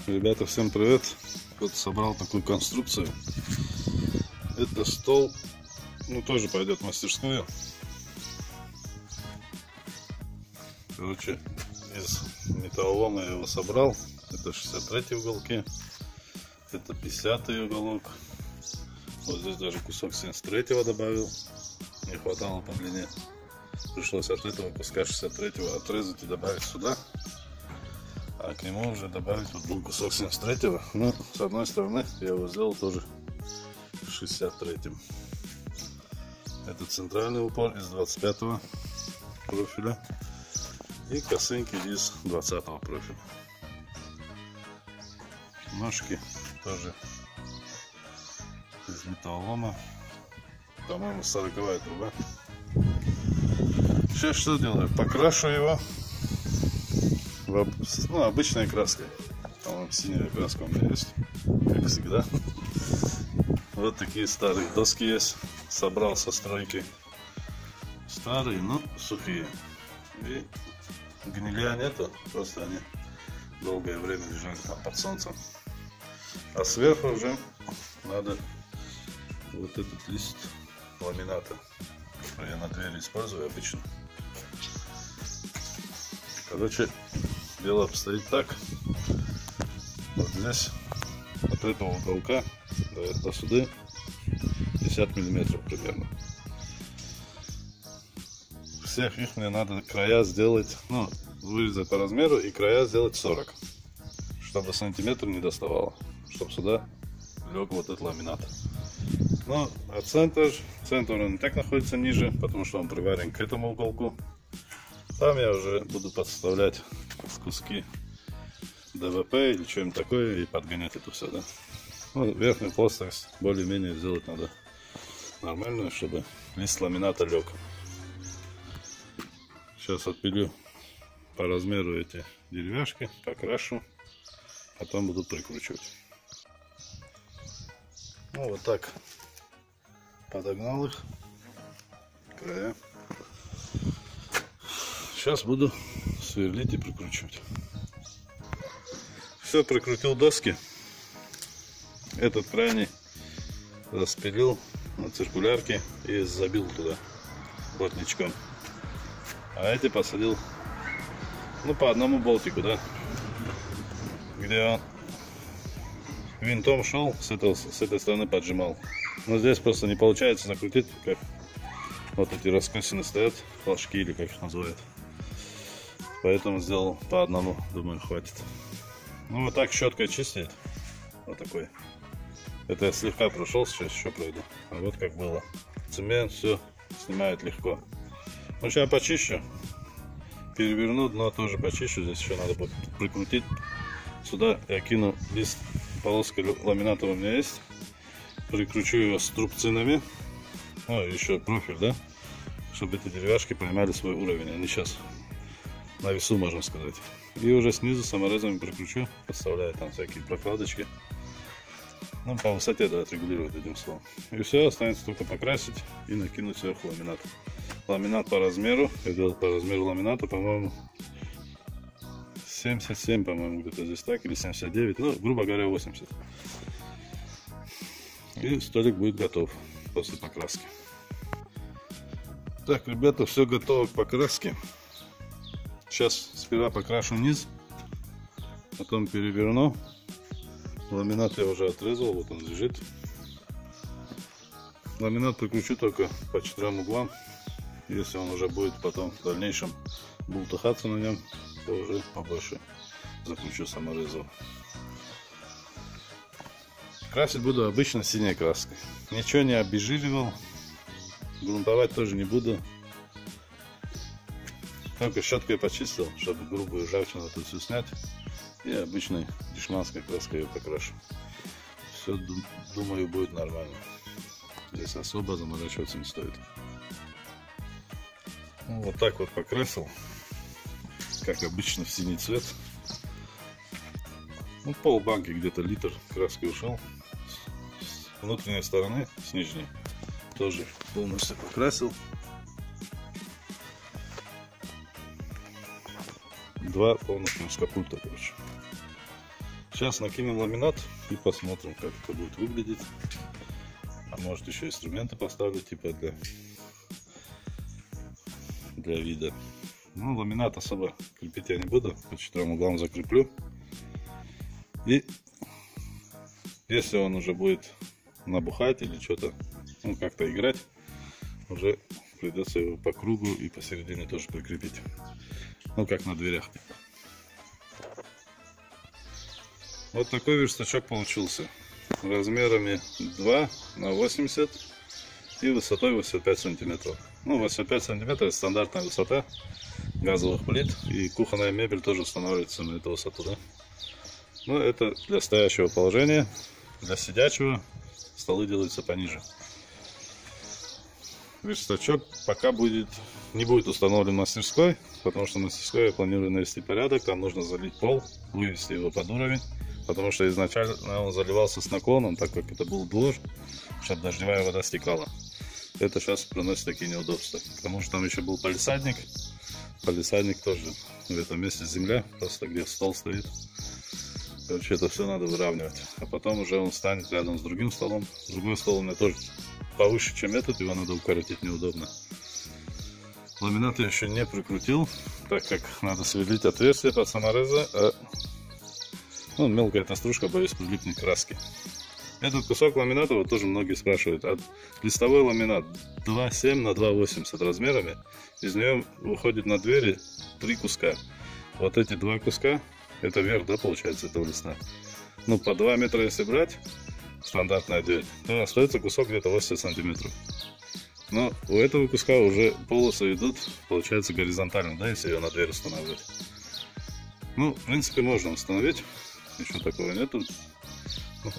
Ребята, всем привет! Вот собрал такую конструкцию. Это стол, тоже пойдет в мастерскую. Короче, из металлолома я его собрал. Это 63 уголки, это 50-й уголок. Вот здесь даже кусок 73-го добавил. Не хватало по длине. Пришлось от этого куска 63-го отрезать и добавить сюда. А к нему уже добавить вот был кусок 73-го. Ну, с одной стороны я его сделал тоже 63-м. Это центральный упор из 25-го профиля. И косынки из 20-го профиля. Ножки тоже из металлолома. По-моему, 40-я труба. Сейчас что делаю? Покрашу его обычной краской. По-моему, синяя краска у меня есть, как всегда. Вот такие старые доски есть. Собрал со стройки. Старые, но сухие. И гнилья нету, просто они долгое время лежали там под солнцем. А сверху уже надо вот этот лист ламината. Я на двери использую обычно. Короче, дело обстоит так. Вот здесь от этого уголка до сюда 50 миллиметров примерно. Всех их мне надо края сделать, вырезать по размеру и края сделать 40, чтобы сантиметр не доставало, чтобы сюда лег вот этот ламинат. А центр он и так находится ниже, потому что он приварен к этому уголку. Там я уже буду подставлять куски ДВП или что-нибудь такое и подгонять это все, да. Верхнюю плоскость более-менее сделать надо нормальную, чтобы лист ламината лег. Сейчас отпилю по размеру эти деревяшки, покрашу, потом буду прикручивать. Вот так подогнал их края. Сейчас буду сверлить и прикручивать. Все, прикрутил доски. Этот крайний распилил на циркулярке и забил туда плотничком. А эти посадил по одному болтику, да, где он винтом шел, с этой стороны поджимал. Но здесь просто не получается накрутить, как вот эти раскосины стоят, флажки или как их называют. Поэтому сделал по одному, думаю, хватит. Вот так щеткой чистить. Вот такой. Это я слегка прошел, сейчас еще пройду. А вот как было. Цемент все снимает легко. Сейчас почищу. Переверну, дно тоже почищу. Здесь еще надо будет прикрутить. Сюда я кину лист, полоска ламината у меня есть. Прикручу его струбцинами. Еще профиль, да? Чтобы эти деревяшки поймали свой уровень. Они сейчас на весу, можно сказать. И уже снизу саморезами прикручу. Подставляю там всякие прокладочки. По высоте, да, отрегулировать этим словом. И все, останется только покрасить и накинуть сверху ламинат. Ламинат по размеру. Я делал по размеру ламината, по-моему, 77, по-моему, где-то здесь так, или 79, грубо говоря, 80. И столик будет готов после покраски. Так, ребята, все готово к покраске. Сейчас сперва покрашу низ, потом переверну. Ламинат я уже отрезал, вот он лежит. Ламинат прикручу только по 4 углам. Если он уже будет потом в дальнейшем бултыхаться на нем, то уже побольше закручу саморезом. Красить буду обычно синей краской. Ничего не обезжиривал. Грунтовать тоже не буду. Только щеткой почистил, чтобы грубую ржавчину тут все снять. И обычной дешманской краской ее покрашу. Все, думаю, будет нормально. Здесь особо заморачиваться не стоит. Вот так вот покрасил. Как обычно, в синий цвет. Пол банки, где-то литр краски ушел. С внутренней стороны, с нижней, тоже полностью покрасил. 2 полных мускапульта, короче. Сейчас накинем ламинат и посмотрим, как это будет выглядеть. А может еще инструменты поставлю, типа для вида. Ну, ламинат особо крепить я не буду, по 4 углам закреплю. И если он уже будет набухать или что-то, ну, как-то играть, уже придется его по кругу и посередине тоже прикрепить. Ну, как на дверях. Вот такой верстачок получился. Размерами 2 на 80 и высотой 85 сантиметров. Ну, 85 сантиметров это стандартная высота газовых плит. И кухонная мебель тоже устанавливается на эту высоту, да? Но это для стоящего положения. Для сидячего столы делаются пониже. Верстачок пока не будет установлен в мастерской, потому что в мастерской я планирую навести порядок. Там нужно залить пол, вывести его под уровень. Потому что изначально он заливался с наклоном, так как это был двор, чтобы дождевая вода стекала. Это сейчас приносит такие неудобства. Потому что там еще был палисадник. Палисадник тоже в этом месте земля, просто где стол стоит. Короче, это все надо выравнивать. А потом уже он станет рядом с другим столом. Другой стол у меня тоже повыше, чем этот, его надо укоротить, неудобно. Ламинат я еще не прикрутил, так как надо сверлить отверстие под саморезы. Ну, мелкая эта стружка, боюсь, прилипнет к краске. Этот кусок ламината, вот тоже многие спрашивают. Листовой ламинат 2,7 на 2,80 размерами. Из нее выходит на двери 3 куска. Вот эти 2 куска, это верх, да, получается, этого листа. Ну, по 2 метра если брать, стандартная дверь, то остается кусок где-то 80 сантиметров. Но у этого куска уже полосы идут, получается, горизонтально, да, если ее на дверь устанавливать. Ну, в принципе, можно установить. Еще такого нету.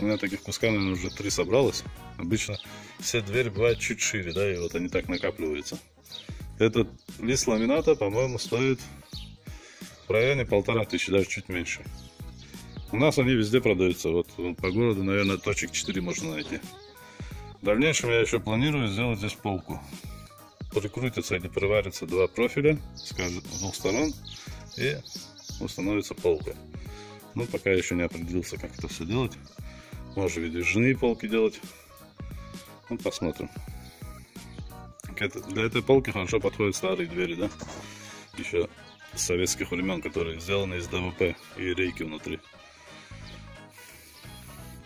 У меня таких кусков, наверное, уже 3 собралось. Обычно все двери бывают чуть шире, да, и вот они так накапливаются. Этот лист ламината, по-моему, стоит в районе 1500, даже чуть меньше. У нас они везде продаются. Вот по городу, наверное, точек 4 можно найти. В дальнейшем я еще планирую сделать здесь полку. Прикрутится или приварится 2 профиля с двух сторон и установится полка. Ну, пока еще не определился, как это все делать. Может, выдвижные полки делать. Ну, посмотрим. Для этой полки хорошо подходят старые двери, да? Еще с советских времен, которые сделаны из ДВП и рейки внутри.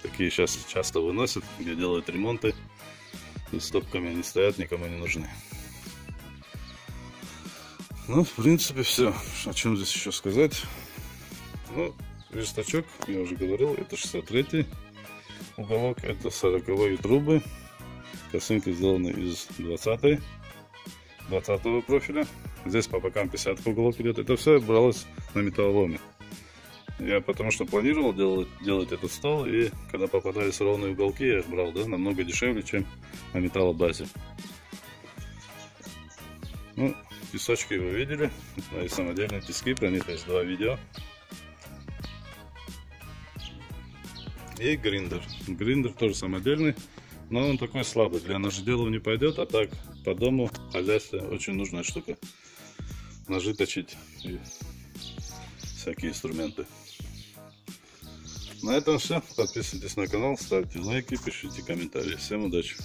Такие сейчас часто выносят, где делают ремонты. И стопками они стоят, никому не нужны. Ну, в принципе, все. О чем здесь еще сказать? Ну, верстачок, я уже говорил, это 63-й уголок, это 40-е трубы. Косынки сделаны из 20-го профиля. Здесь по бокам 50-й уголок идет. Это все бралось на металлоломе. Я потому что планировал делать этот стол, и когда попадались ровные уголки, я их брал, да, намного дешевле, чем на металлобазе. Ну, песочки вы видели, и самодельные тиски, про них есть 2 видео. И гриндер. Гриндер тоже самодельный, но он такой слабый, для ножеделов не пойдет, а так по дому, в хозяйстве очень нужная штука. Ножи точить и всякие инструменты. На этом все. Подписывайтесь на канал, ставьте лайки, пишите комментарии. Всем удачи!